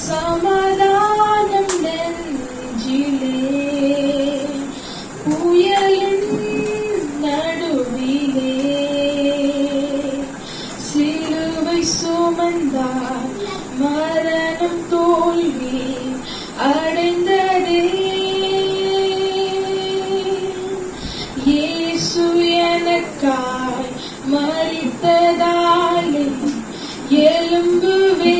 சமாதானம் நெஞ்சிலே புயலின் நடுவிலே சிலுவை சுமந்தார் மரணம் தோல்வி அடைந்ததே. இயேசு எனக்காய் மரித்ததாலே எழும்புவே.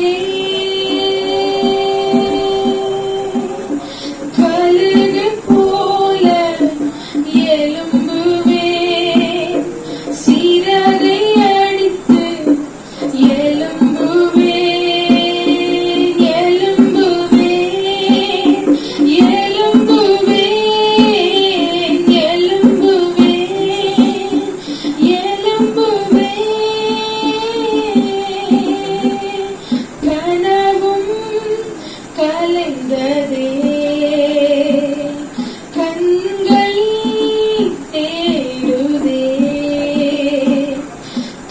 கழுகு போல எழும்புவே. சிறகை அடித்து எழும்புவே. எழும்புவே. எழும்புவே. எழும்புவே. எழும்புவே. கனவும் கலைந்ததே. கண்கள் தேடுதே.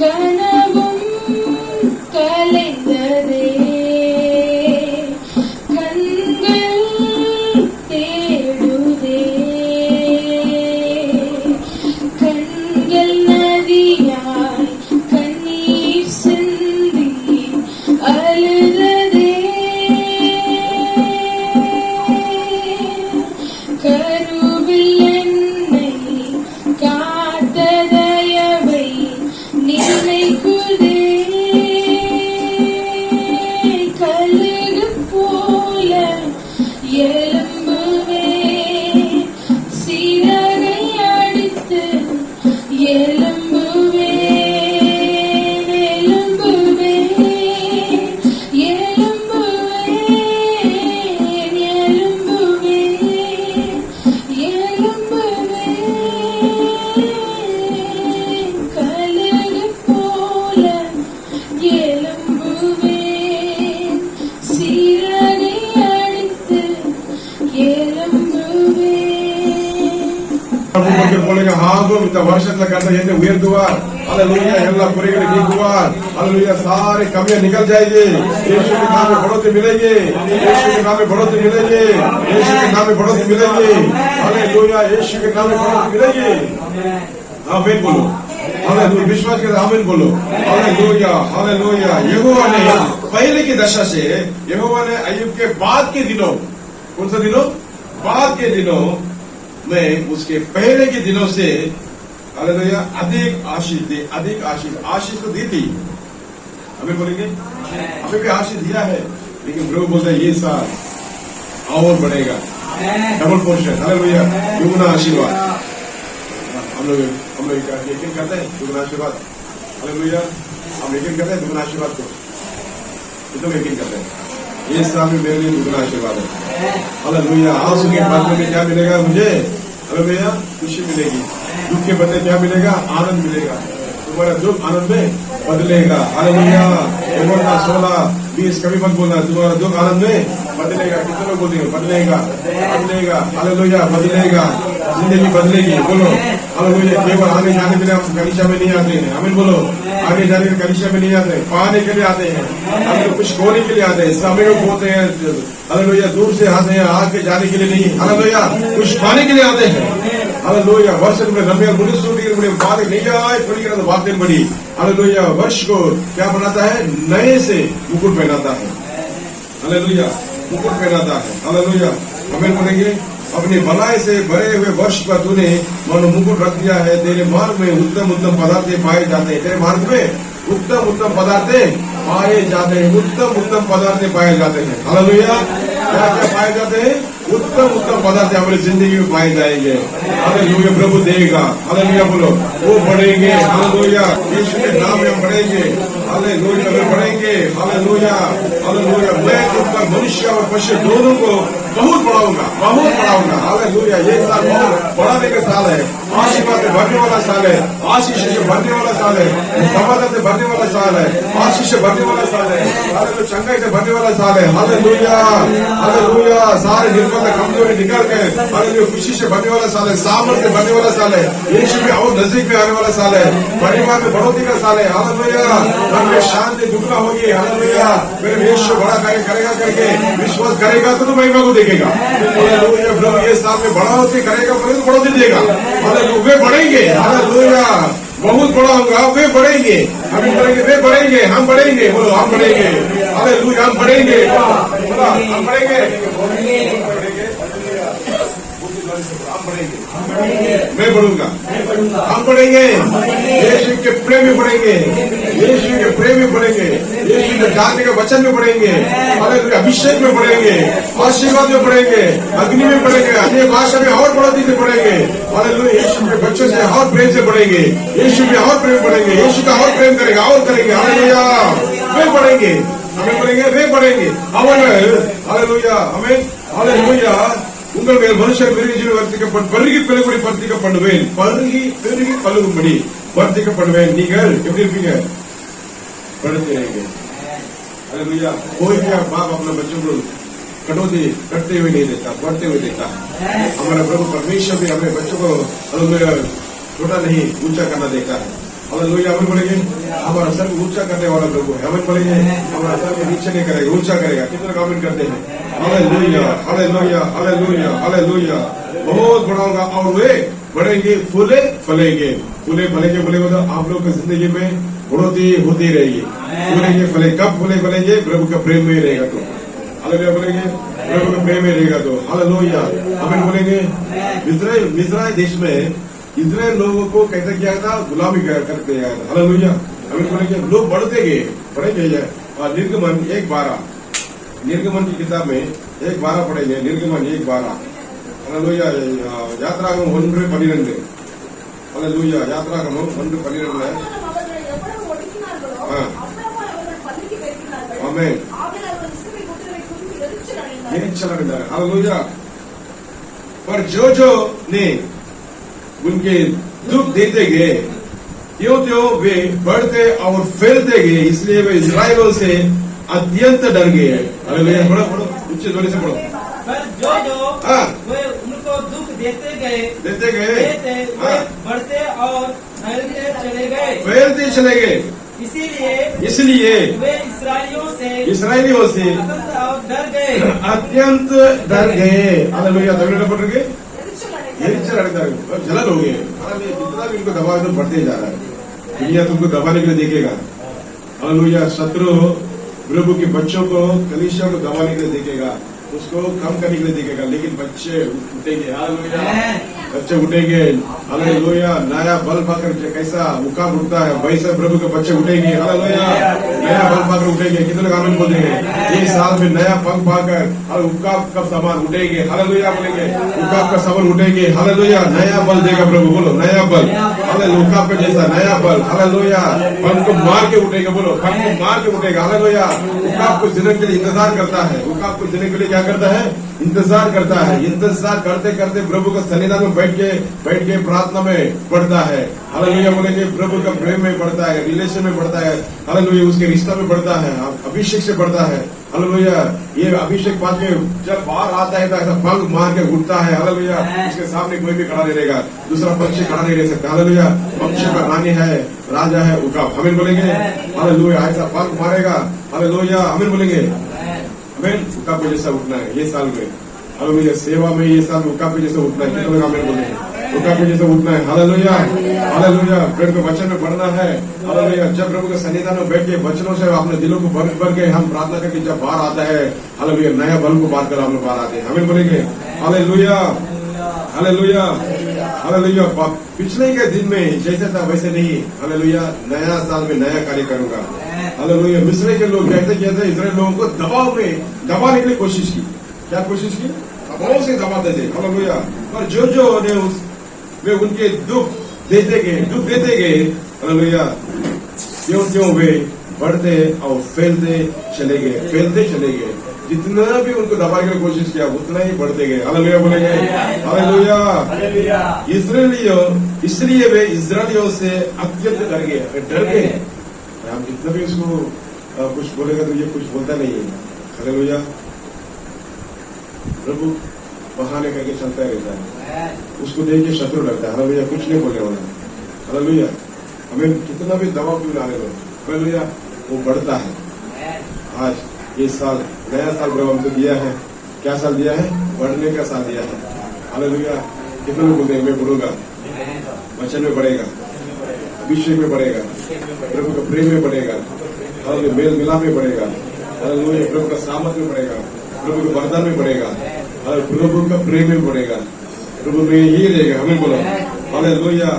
கனவும் கலைந்ததே. கண்கள் தேடுதே. கண்கள் நதியாய் கண்ணீர் சிந்தி அழுததே. கருவில் என்னை காத்த தயவை நினைக்குதே. கழுகு போல எழும்புவே. சிறகை அடித்து எழும்புவே. எழும்புவே. எழும்புவே. எழும்புவே. எழும்புவே. கழுகு போல எழும்புவே. சிறகை அடித்து எழும்புவே. बोलेगा हाँ गो इतना वर्षத்துல करता ये उयर्तुवार हालेलुया எல்லா குறைகளை நீக்குவார். हालेलुया सारी कमियां निकल जाएगी. यीशु के नाम में बढ़ोतरी मिलेगी. यीशु के नाम में बढ़ोतरी मिलेगी. यीशु के नाम में बढ़ोतरी मिलेगी. हालेलुया यीशु के नाम में बढ़ोतरी मिलेगी. आमीन बोलो. हालेलुया विश्वास के आमीन बोलो. Hallelujah hallelujah. यहोवा ने पहले की दशा से यहोवा ने अय्यूब के बाद के दिनों कौन सा दिनों बाद के दिनों में उसके पहले के दिनों से हालेलुया अधिक आशीष दी. अधिक आशीष तो दी थी. हमें बोलेंगे हमें भी आशीष दिया है. लेकिन प्रभु बोलता है ये साल और बढ़ेगा. Double portion. हालेलुया दुगुना आशीर्वाद. हम लोग यकीन करते हैं दुगुना आशीर्वाद. हालेलुया हम यकीन करते हैं दुगुना आशीर्वाद को. कितने यकीन करते हैं ये साल में मेरे लिए दुगुना आशीर्वाद है. हालेलुया आंसू के बदले में क्या मिलेगा मुझे? हालेलुया खुशी मिलेगी. दुख के बदले क्या मिलेगा? आनंद मिलेगा. तुम्हारा दुख आनंद में बदलेगा. हालेलुया 16-20 कभी मत बोलना. तुम्हारा दुख आनंद में बदलेगा. कितने लोग बोलेंगे बदलेगा बदलेगा. हालेलुया बदलेगा. जिंदगी बदलेगी. बोलो हालेलुया. केवल आने जाने के लिए हम कलीसिया में नहीं आते हैं. आमीन बोलो. आगे जाने के कलीसिया में नहीं आते. पाने के लिए आते हैं. हम कुछ खोने के लिए आते हैं. समय को खोते हैं. हालेलुया दूर से आते हैं. आगे जाने के लिए नहीं. हालेलुया कुछ पाने के लिए आते हैं. हालेलुया वर्ष में लंबे बातें नहीं आए थोड़ी बातें बड़ी. हालेलुया वर्ष को क्या बनाता है? नए से मुकुट पहनाता है. हालेलुया मुकुट पहनाता है. हालेलुया हमें बोलेंगे अपनी भलाई से भरे हुए वर्ष पर तूने मानो मुकुट रख दिया है. तेरे मार्ग में उत्तम उत्तम पदार्थ पाए जाते हैं. तेरे मार्ग में उत्तम उत्तम पदार्थ पाए जाते हैं. उत्तम उत्तम पदार्थ पाए जाते हैं. हालेलुया क्या क्या पाए जाते हैं? उत्तम उत्तम पदार्थ हमारी जिंदगी में पाए जाएंगे. हालेलुया प्रभु देगा. हालेलुया बोलो वो बढ़ेंगे. हालेलुया यीशु के नाम में हम बढ़ेंगे. हालेलुया में बढ़ेंगे. हालेलुया हालेलुया मैं तुमका मनुष्य और पशु दोनों को बहुत बढ़ाऊंगा. हालेलुया ये साल बहुत बढ़ाने का साल है. आशीर्वाद से भरने वाला साल है. आशीष से भरने वाला साल है. समाधान से भरने वाला साल है. आशीष से भरने वाला साल है. हालेलुया चंगाई से भरने वाला साल है. हालेलुया हालेलुया सारे निर्बल कमजोरी निकाल के हालेलुया खुशी से भरने वाला साल है. सामर्थ से भरने वाला साल है. यीशु में और नजदीक में आने वाला साल है. परिवार में बढ़ोतरी का साल है. हालेलुया घर में शांति दुगना होगी. हालेलुया मेरे यीशु बड़ा कार्य करेगा. करके विश्वास करेगा तो महिमा को देखेगा। हालेलुया, प्रभु ये साल में बढ़ोतरी करेगा तो बढ़ोतरी देगा। हालेलुया, वे बढ़ेंगे। हालेलुया, बहुत बड़ा होगा, वे बढ़ेंगे। हम बढ़ेंगे, वे बढ़ेंगे, हम बढ़ेंगे। बोलो हम बढ़ेंगे। हालेलुया, हम बढ़ेंगे, हम बढ़ेंगे, मैं बढ़ूंगा, हम बढ़ेंगे। यीशु के प्रेम में बढ़ेंगे, यीशु के प्रेम में बढ़ेंगे, यीशु के जानने के वचन में बढ़ेंगे। हालेलुया, अभिषेक में बढ़ेंगे, आशीर्वाद में बढ़ेंगे, अग्नि में बढ़ेंगे, अन्य भाषा में और बढ़ोतरी से बढ़ेंगे। हालेलुया, यीशु के बच्चों से और प्रेम से बढ़ेंगे, यीशु में और प्रेम बढ़ेंगे, यीशु का और प्रेम करेगा और करेंगे। हालेलुया, वे बढ़ेंगे, हमें बढ़ेंगे, वे बढ़ेंगे। हालेलुया, हमें हालेलुया உங்கள் மேல் மனுஷர் பெருகி பெருகுடி வர்த்திக்கப்படுவேன், பெருகி பழுகும்படி வர்த்திக்கப்படுவேன்। நீங்கள் எப்படி இருப்பீங்க? बढ़ते रहेंगे। हालेलुया, कोई भी बाप अपने बच्चों को कटौती करते हुए नहीं देता, बढ़ते हुए देता। हमारा प्रभु परमेश्वर भी अपने बच्चों को हालेलुया छोटा नहीं ऊंचा करना देता है। हालेलुया, अमन बोलेंगे हमारा सर ऊंचा करने वाला प्रभु है। अमन बोलेंगे हमारा सर को नीचे नहीं करेगा, ऊंचा करेगा। कितने कमेंट करते हैं? हालेलुया, हालेलुया, हालेलुया, हालेलुया, बहुत बड़ा होगा और वे बढ़ेंगे, फूले फलेंगे। फूले फलेंगे बोलेगा तो आप लोग की जिंदगी में बढ़ोतरी होती रहेगी। फूलेंगे फले, कब फूले फलेंगे? प्रभु का प्रेम में रहेगा तो। हालेलुया बोलेंगे, प्रभु का प्रेम में रहेगा तो। हालेलुया, अमन बोलेंगे। मिस्र देश में इजराइल लोगों को कैसे किया था? गुलामी करते गया था। हालेलुया, अमन बोलेंगे। लोग बढ़ते गए, बढ़ेंगे। निर्गमन 1:12, निर्गमन की किताब में 1:12 पढ़ेंगे। निर्गमन 1:12। हालेलुया, यात्रागम 1:12। हालेलुया, यात्रागम 1:12 आमेन। हालेलुया, पर जो ने उनके दुख देते गए त्यों वे बढ़ते और फैलते गए, इसलिए वे इस्राएलियों से अत्यंत डर गए। हालेलुया, पढ़ो पढ़ो, उच्च ध्वनि से पढ़ो। पर जो वे उनको दुख देते गए वे बढ़ते और फैलते चले गए। इसीलिए वे इस्राएलियों से अत्यंत डर गए। हालेलुया, तमिल में पढ़ रहे जलन हो गए। जितना भी इनको दबा तो बढ़ते जा रहा है। दुनिया तुमको दबाने के लिए देखेगा। हालेलुया, शत्रु प्रभु के बच्चों को, कलीसिया को दबाने के लिए देखेगा, उसको कम करने के लिए देखेगा, लेकिन बच्चे उठेंगे। हालेलुया, बच्चे उठेंगे। हालेलुया, नया बल पाकर कैसा मुकाम उठता है वैसे प्रभु के बच्चे उठेंगे। हालेलुया, नया बल पाकर उठेंगे। कितने आमीन बोलेंगे? इस साल में नया पंख पाकर और उकाब का सामान उठेंगे। हालेलुया बोलेंगे, उकाब का सामान उठेंगे। हालेलुया, नया बल देगा प्रभु। बोलो नया बल। हालेलुया, उकाब का जैसा नया बल। हालेलुया, पंख को मार के उठेगा। बोलो पंख को मार के उठेगा। हालेलुया, उकाब को जीने के लिए इंतजार करता है। उकाब को जीने के लिए क्या करता है? इंतजार करता है। इंतजार करते करते प्रभु का सन्निधान में बैठ के प्रार्थना में बढ़ता है। हालेलुया बोलेंगे, प्रभु का प्रेम में बढ़ता है, रिलेशन में बढ़ता है। हालेलुया, उसके रिश्ता में बढ़ता है, अभिषेक से बढ़ता है। हालेलुया, ये अभिषेक पास में जब बाहर आता है तो ऐसा पंख मार के उठता है। हालेलुया, उसके सामने कोई भी खड़ा नहीं रहेगा, दूसरा पक्षी खड़ा नहीं रह सकता। हालेलुया, पक्षी का रानी है, राजा है उकाब। हमें बोलेंगे हालेलुया, ऐसा पंख मारेगा। हालेलुया, हमें बोलेंगे हमें उकाब के जैसा उठना है ये साल में। हालेलुया, सेवा में ये साल उकाब के जैसा उठना है। कितने लोग हमें बोलेंगे? उकाब के जैसा उठना है। हालेलुया, हालेलुया, प्रभु के वचन में बढ़ना है। हालेलुया, जब प्रभु के सन्निधान में बैठ के वचनों से अपने दिलों को भर के हम प्रार्थना करके जब बाहर आता है, हालेलुया, नया बल को बात कर हम लोग बाहर आते हैं। हमें बोलेंगे हालेलुया, हालेलुया, हालेलुया। पिछले के दिन में जैसे था वैसे नहीं। हालेलुया, नया साल में नया कार्य करूंगा। हालेलुया, मिस्र के लोग कैसे किया था? इस्राएल लोगों को दबाव में दबाने के लिए कोशिश की। क्या कोशिश की? दबाव से दबाते थे। हालेलुया, पर जो ने वे उनके दुख देते गए। हालेलुया, क्यों वे बढ़ते और फैलते चले गए। जितना भी उनको दबाने की कोशिश किया उतना ही बढ़ते गए। हालेलुया बोलेंगे, हालेलुया। इसलिए वे इस्राएलियों से अत्यंत डर गए। हम जितना भी उसको कुछ बोलेगा तो ये कुछ बोलता नहीं है। हालेलुया, प्रभु बहाने करके चलता रहता है, उसको देख के शत्रु लगता है। हालेलुया, कुछ नहीं बोलने वाला। हालेलुया, हमें कितना भी दबाव क्यों डाले लो, हालेलुया, वो बढ़ता है। आज ये साल नया साल प्रभु हमको दिया है। क्या साल दिया है? बढ़ने का साल दिया है। हालेलुया। कितने लोग बोलते हैं मैं बढ़ूंगा, वचन में बढ़ेगा, अभिषेक में बढ़ेगा, प्रभु का प्रेम में बढ़ेगा, हालेलुया, मेल मिलाप में बढ़ेगा, हालेलुया, प्रभु का सामर्थ में बढ़ेगा, प्रभु के वरदान में बढ़ेगा, प्रभु का प्रेम में बढ़ेगा, प्रभु में ही रहेगा। हमें बोलो हालेलुया।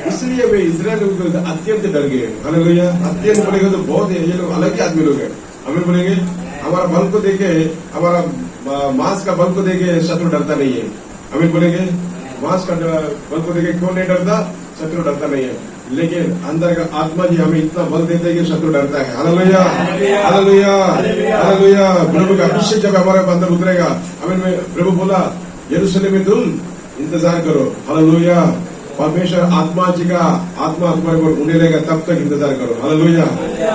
इसलिए वे इजराइल लोग अत्यंत डर गए। हालेलुया। अत्यंत बोलेंगे तो बहुत है, ये लोग अलग ही आदमी लोग हैं। हमें बोलेंगे हमारा बल को देखे, हमारा मांस का बल को देखे शत्रु डरता नहीं है। हमें बोलेंगे मांस का बल को देखे क्यों नहीं डरता? शत्रु डरता नहीं है। लेकिन अंदर का आत्मा जी हमें इतना बल देता है कि शत्रु डरता है। Hallelujah, hallelujah, hallelujah. प्रभु का अभिषेक जब हमारे अंदर उतरेगा, हमें प्रभु बोला यरूशलेम में तुम इंतजार करो। हालेलुया। परमेश्वर आत्मा जी का आत्मा तुम्हारे ऊपर उड़ने लगेगा, तब तक इंतजार करो। हालेलुया।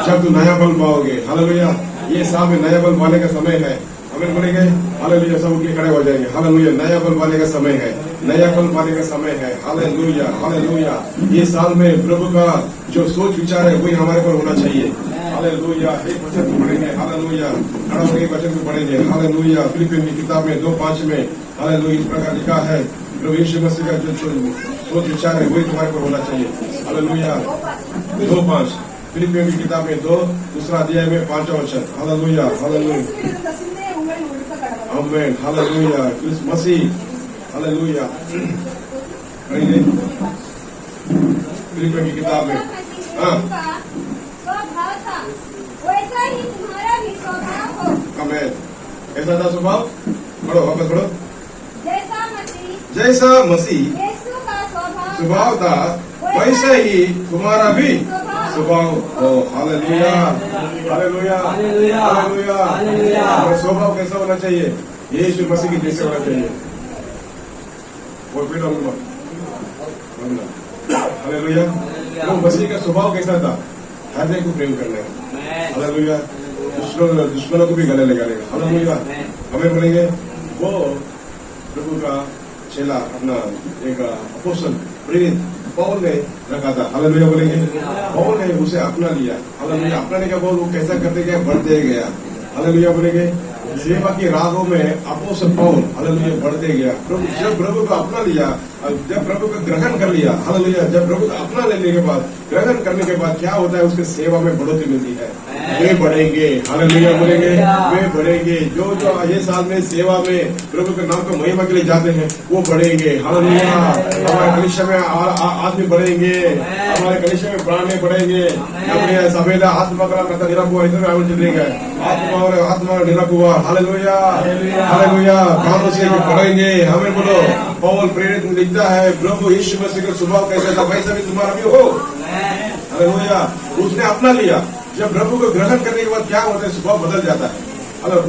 जब तुम नया बल पाओगे। हालेलुया। ये साल में नया बल पाने का समय है। हमें बोलेंगे हालेलुया, सब उठ के खड़े हो जाएंगे। हालेलुया। नया बल पाने का समय है, नया बल पाने का समय है। Hallelujah, hallelujah. ये साल में प्रभु का जो सोच विचार है वही हमारे पर होना चाहिए। हालेलुया। एक वचन को पढ़ेंगे। हालेलुया। खड़ा होकर एक वचन को पढ़ेंगे। हालेलुया। फिलिपियों की किताब में 2:5 में हालेलुया इस प्रकार लिखा है, प्रभु यीशु मसीह का जो सोच विचार है वही तुम्हारे पर होना चाहिए। हालेलुया। 2:5 फिलिपियों की किताब में 2 दूसरा अध्याय में 5वां वचन। हालेलुया, हालेलुया, आमीन, हालेलुया। क्रिस्त मसीह, हालेलुया। पढ़ेंगे फिलिपियों की किताब में। हाँ, स्वभाव था वैसा ही तुम्हारा भी स्वभाव हो। आमीन। कैसा था स्वभाव? पढ़ो, वापस पढ़ो। जैसा मसीह यीशु का स्वभाव था वैसे ही तुम्हारा भी स्वभाव हो। Hallelujah, hallelujah, hallelujah. हमारा स्वभाव कैसा होना चाहिए? यीशु मसीह की जैसे होना चाहिए। वो बेटा हालेलुया। तो मसीह का स्वभाव कैसा था? हृदय को प्रेम करने का। हालेलुया। दुश्मनों को भी गले लगाने का। हालेलुया। हमें बोलेंगे वो प्रभु का चेला, अपना एक अपोस्तल प्रेरित पौल ने रखा था। हालेलुया बोलेंगे। पौल ने उसे अपना लिया। हालेलुया। अपनाने का बोल वो कैसा करते गया? बढ़ते गया। हालेलुया बोलेंगे। सेवा की राहों में अपोस्तल पौल हालेलुया बढ़ते गया। जब प्रभु को अपना लिया, जब प्रभु को ग्रहण कर लिया, हालेलुया, जब प्रभु को अपना लेने के बाद, ग्रहण करने के बाद क्या होता है? उसके सेवा में बढ़ोतरी मिलती है। वे बढ़ेंगे। हालेलुया बोलेंगे। वे बढ़ेंगे। जो जो ये साल में सेवा में प्रभु के नाम को महिमा के लिए जाते हैं वो बढ़ेंगे। हालेलुया। हमारे कलीसिया में आदमी बढ़ेंगे, हमारे कलीसिया में प्राणी बढ़ेंगे। अपने सभेला आत्मा का निरप हुआ, इधर चलेंगे आत्मा निरप हुआ। Hallelujah, hallelujah. काम से बढ़ेंगे। हमें बोलो पौल प्रेरित में लिखता है, प्रभु यीशु मसीह का स्वभाव कैसा था वैसा भी तुम्हारा भी हो। हालेलुया। उसने अपना लिया। जब प्रभु को ग्रहण करने के बाद क्या होता है? स्वभाव बदल जाता है। अगर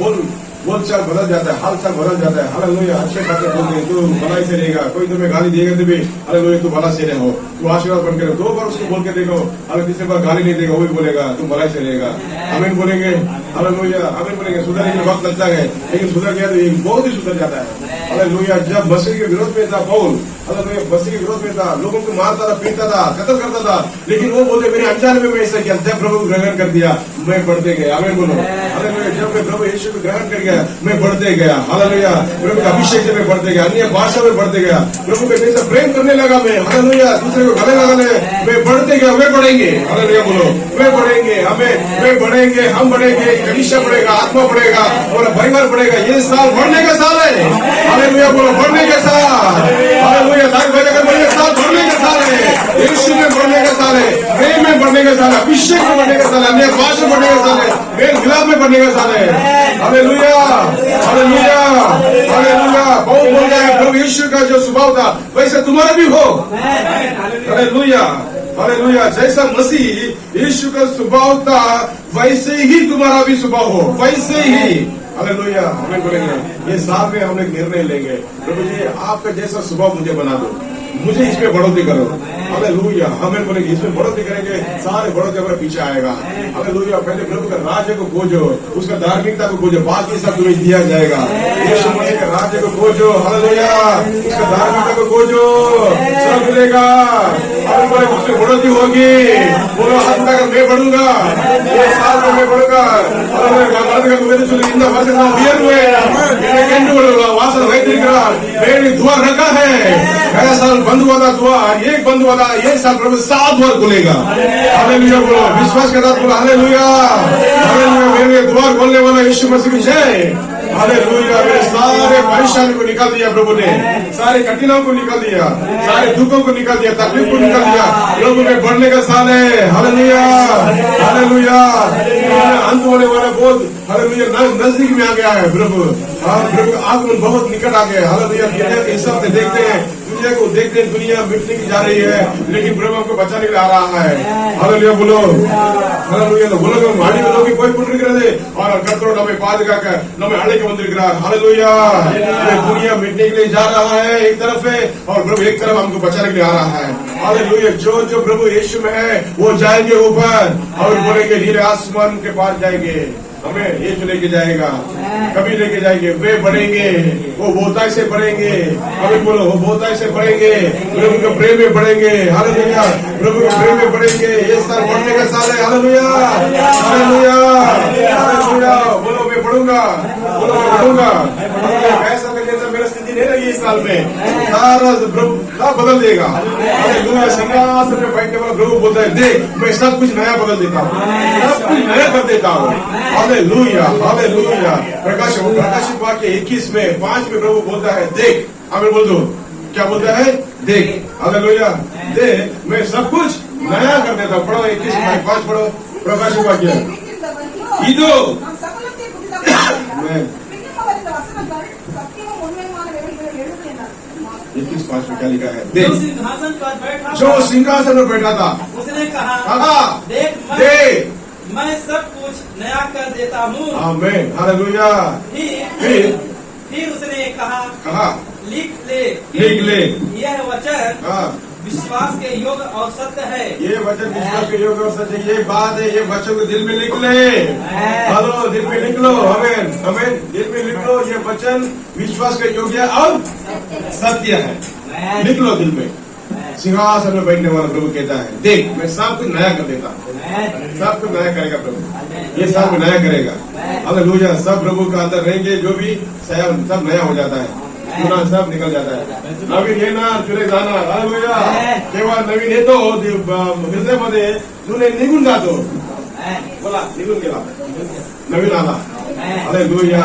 बोल चाल बदल जाता है, हाल चाल बदल जाता है। हालेलुया। अच्छे बातें बोलते तू भलाई से रहेगा। कोई तुम्हें गाली देगा तो भी हालेलुया तू भला से रहो, तू आशीर्वाद बन कर 2 बार उसको बोल के देखो। अगर तीसरे बार गाली नहीं देगा वो भी बोलेगा तू भलाई से रहेगा। हमें बोलेंगे हालेलुया। हमें बोलेंगे सुधरने के वक्त लगता है, लेकिन सुधर गया तो बहुत ही सुधर जाता है। हालेलुया। जब मसीह के विरोध में था पौल, हालेलुया, मसीह के विरोध में था, लोगों को मारता था, पीटता था, कत्ल करता था, लेकिन वो बोलते मेरे अनजाने में ऐसा किया। जब प्रभु को ग्रहण कर दिया मैं बढ़ते गया। हमें बोलो हालेलुया। जब मैं प्रभु यीशु को ग्रहण कर गया मैं बढ़ते गया। हालेलुया। प्रभु का अभिषेक से मैं बढ़ते गया, अन्य भाषा में बढ़ते गया, प्रभु के जैसे प्रेम करने लगा मैं। हालेलुया। दूसरे को गले लगाने मैं बढ़ते गया। वे बढ़ेंगे। हालेलुया बोलो वे बढ़ेंगे। हमें वे बढ़ेंगे, हम बढ़ेंगे, कलीसिया बढ़ेगा, आत्मा बढ़ेगा, और परिवार बढ़ेगा। ये साल बढ़ने का साल है। हालेलुया बोलो बढ़ने का साल। हालेलुया। साल बढ़ने का साल है। यीशु में बढ़ने का साल है, प्रेम में बढ़ने का साल है, अभिषेक में बढ़ने का साल है, अन्य भाषा में बढ़ने का साल है, मेल मिलाप में बढ़ने का साल है। Hallelujah, hallelujah, hallelujah. बहुत बोल रहा है प्रभु यीशु का जो स्वभाव था वैसे तुम्हारा भी हो। Hallelujah, hallelujah. जैसा मसीह यीशु का स्वभाव था वैसे ही तुम्हारा भी स्वभाव हो, वैसे ही। हालेलुया। हमें बोलेंगे ये साल में हम एक निर्णय लेंगे, प्रभु जी आपका जैसा स्वभाव मुझे बना दो, मुझे इसमें बढ़ोतरी करो। हालेलुया। हमें बोलेंगे इसमें बढ़ोतरी करेंगे, सारे बढ़ोतरी हमारे पीछे आएगा। हालेलुया। पहले प्रभु का राज्य को खोजो, उसका धार्मिकता को खोजो, बाकी सब तुम्हें दिया जाएगा। यीशु मसीह के राज्य को खोजो। हालेलुया। उसका धार्मिकता को खोजो, सब मिलेगा। अभी बोले उसमें बढ़ोतरी होगी, बोलो हाथ उठाकर मैं बढ़ूंगा, ये साल में मैं बढ़ूंगा, இந்த வருஷம் நான் உயர்வேன், எனக்கு என்று ஒரு வாசல் வைத்திருக்கிறார், मेरे द्वार रखा है, गया साल बंद हुआ था द्वार, एक बंद हुआ था, ये साल प्रभु 7 द्वार खुलेगा। हालेलुया बोलो, विश्वास के साथ बोलो हालेलुया, हालेलुया, मेरे द्वार खोलने वाला यीशु मसीह की जय। हालेलुया, मेरे सारे परेशानी को निकाल दिया प्रभु ने, सारे कठिनाइयों को निकाल दिया, सारे दुखों को निकाल दिया, तकलीफ को निकाल दिया, प्रभु में बढ़ने का साल है। हालेलुया, हालेलुया, अंत होने वाला बहुत हालेलुया नजदीक में आ गया है प्रभु, प्रभु का आगमन बहुत निकट आ गया है। हालेलुया, दुनिया के हिसाब से देखते हैं, दुनिया को देखते हैं, दुनिया मिटने की जा रही है, लेकिन प्रभु हमको बचाने के लिए आ रहा है। हालेलुया बोलो, हालेलुया बोलो, माड़ी में लोग कोई पुण्य और कत्रों नमें पादुकाक नमें आड़े के वंदिरक्கிறார்। हालेलुया, ये दुनिया मिटने के लिए जा रहा है एक तरफ है, और प्रभु एक तरफ हमको बचाने के लिए आ रहा है। हालेलुया, जो जो प्रभु यीशु में है वो जाएंगे ऊपर और बोलेंगे नीले आसमान के पास जाएंगे, हमें यीशु लेके जाएगा, कभी लेके जाएंगे, वे बढ़ेंगे, वो बहुतायत से बढ़ेंगे, कभी बोलो वो बहुतायत से बढ़ेंगे, प्रभु के प्रेम में बढ़ेंगे। हालेलुया, प्रभु के प्रेम में बढ़ेंगे, ये साल बढ़ने का साल है। हालेलुया, हालेलुया, हालेलुया, बोलो मैं बढ़ूंगा, बोलो मैं बढ़ूंगा। ऐसा जैसा मेरा स्थिति नहीं रही इस साल में, सारा प्रभु सब बदल देगा। हालेलुया, सिंहासन में बैठने वाला प्रभु बोलता है देख मैं सब कुछ नया बदल देता हूँ, सब कुछ नया कर देता हूँ। हालेलुया, हालेलुया, प्रकाशित वाक्य 21 में 5 में प्रभु बोलता है देख, आमीन बोल दो, क्या बोलता है देख, हालेलुया, देख मैं सब कुछ नया कर देता हूँ। पढ़ो 21 में 5 पढ़ो, प्रकाशित वाक्य ಇದು इक्कीस 5 में क्या लिखा है, देख जो सिंहासन पर बैठा था उसने कहा देख मैं सब कुछ नया कर देता हूँ। आमीन, हालेलुया। फिर उसने कहा लिख ले यह वचन विश्वास के योग्य और सत्य है। ये वचन विश्वास के योग्य और सत्य, ये बात है, ये वचन को दिल में लिख ले, हेलो दिल में लिख लो, आमीन आमीन, दिल में लिख लो, ये वचन विश्वास के योग्य और सत्य है, लिख लो दिल में। सिंहासन में बैठने वाला प्रभु कहता है देख मैं सब कुछ नया कर देता हूँ, सब कुछ नया करेगा प्रभु, ये सब कुछ नया करेगा। हालेलुया, सब प्रभु का अंदर रहेंगे, जो भी सब नया हो जाता है, जुना सब निकल जाता है, नवीन येणार जुने जाणार। हालेलुया, तेव्हा नवीन येतो हृदयामध्ये, जुने निघून जातो, बोला निघून गेला, नवीन आला। हालेलुया,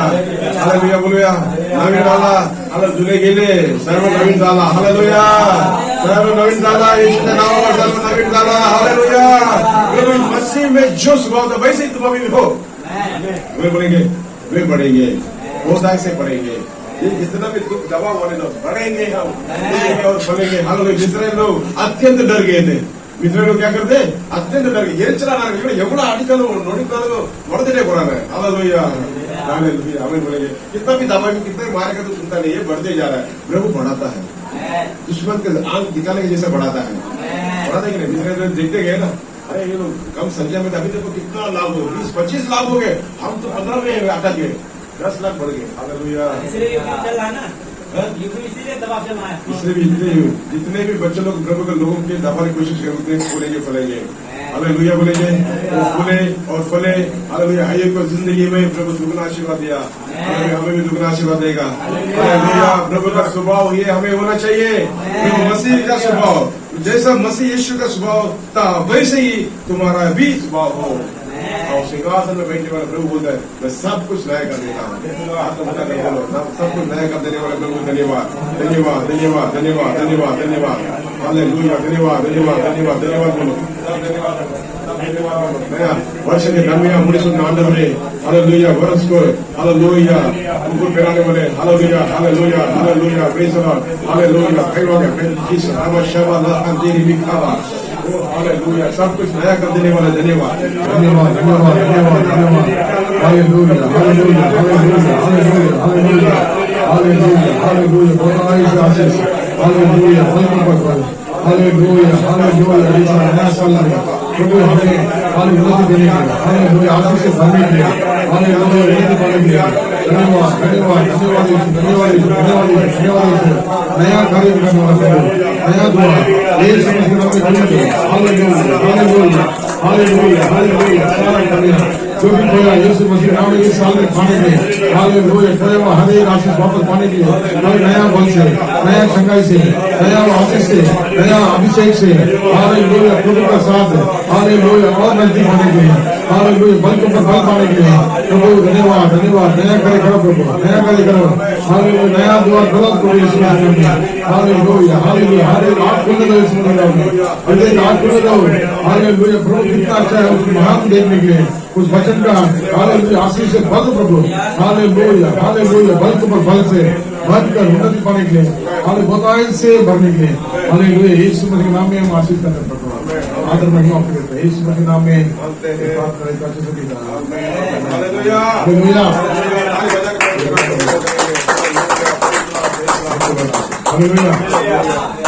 हालेलुया बोलूया, नवीन आला, आता जुने गेले, सर्व नवीन झाला। हालेलुया, सर्व नवीन झाला, येशूच्या नावावर सर्व नवीन झाला। हालेलुया, प्रभु मसीह में जो स्वभाव था वैसे ही तुम भी हो। वे बोलेंगे, वे बढ़ेंगे, बहुतायत से बढ़ेंगे, ये जितना भी दुख दबाव वाले लोग बढ़ेंगे, हम और बढ़ेंगे। हालेलुया, जितने लोग अत्यंत डर गए थे, मित्र लोग क्या करते अत्यंत डर गए, एरचला एवढा अडिकल नोडिकल बढ़ते पुराना है। हालेलुया, हालेलुया, आमीन बोलेंगे। कितना भी दबाएंगे, कितना भी मारेगा तो सुनता नहीं, ये बढ़ते जा रहा है, प्रभु बढ़ाता है, दुश्मन के आंख दिखाने के जैसा बढ़ाता है, बढ़ाता है कि नहीं। मित्र देखते गए ना, अरे ये लोग कम संख्या में अभी देखो कितना लाभ हो, 20-25 लाभ हो गए, हम तो 15 में अटक गए, 10 लाख बढ़ गए। हालेलुया, इसीलिए दबा चल रहा है, इसलिए जितने भी बच्चे लोग प्रभु के लोगों के दबाने की कोशिश करते हैं फूलेंगे फलेंगे। हालेलुया बोलेंगे, वो फूले और फले। हालेलुया, आइए को जिंदगी में प्रभु दुगना आशीर्वाद दिया, हमें भी दुगना आशीर्वाद देगा। हालेलुया, प्रभु का स्वभाव ये हमें होना चाहिए, प्रभु मसीह का स्वभाव, जैसा मसीह यीशु का स्वभाव था वैसे ही तुम्हारा भी स्वभाव हो। और सिंहासन में बैठने वाला प्रभु बोलता है मैं सब कुछ नया कर देता हूँ, सब कुछ नया कर देने वाला प्रभु धन्यवाद, धन्यवाद, धन्यवाद, धन्यवाद, धन्यवाद, धन्यवाद। हालेलुया, धन्यवाद, धन्यवाद, धन्यवाद, धन्यवाद बोलो, नया वर्ष के नया मुड़ीसुन आंडवरे। हालेलुया, वर्ष को हालेलुया मुकुट पहनाने वाले। Hallelujah, hallelujah, hallelujah, praise the lord. Hallelujah, खैवागे जीसस नाम शबा ला अंजीरी बिखावा। हालेलुया, सब कुछ नया कर देने वाला धन्यवाद, धन्यवाद, धन्यवाद, धन्यवाद, धन्यवाद। Hallelujah, hallelujah, hallelujah, hallelujah, hallelujah, hallelujah, hallelujah, बहुत आशीष। Hallelujah, thank you God. Hallelujah hallelujah ऐसा नया साल में प्रभु हमें उन्नति देने के लिए हालेलुया आशीष से भरने के लिए हालेलुया उन्नति पाने के लिए धन्यवाद धन्यवाद धन्यवाद धन्यवाद धन्यवाद धन्यवाद नया कार्य करने वाला प्रभु नया दुआ यीशु मसीह के नाम में हालेलुया हालेलुया हालेलुया हालेलुया सारा कन्या जो भी खोया यीशु मसीह नाम में इस साल में खाने के लिए हालेलुया करे वो हर एक आशीष वापस पाने के लिए हर नया बल से नया चंगाई से नया आशीष से नया अभिषेक से हालेलुया प्रभु का साथ हालेलुया और नजदीक होने के लिए हालेलुया बल के ऊपर बल पाने के लिए प्रभु धन्यवाद धन्यवाद नया करे करो प्रभु नया करे करो हालेलुया नया दुआ गलत करो यीशु मसीह नाम में हालेलुया हालेलुया हर एक आँख खोल दो यीशु मसीह नाम में हर एक आँख खोल दो हालेलुया प्रभु कितना अच्छा है उसको महान देखने के लिए उस वचन का हालेलुया आशीष से बल प्रभु हालेलुया हालेलुया बल के ऊपर बल से भरकर उन्नति पाने के लिए हालेलुया से भरने के लिए हालेलुया यीशु मसीह के नाम में हम आशीष करते हैं प्रभु आदर महिमा आपको देते हैं यीशु मसीह के नाम में प्रार्थना करें अच्छे से पिता हालेलुया हालेलुया हालेलुया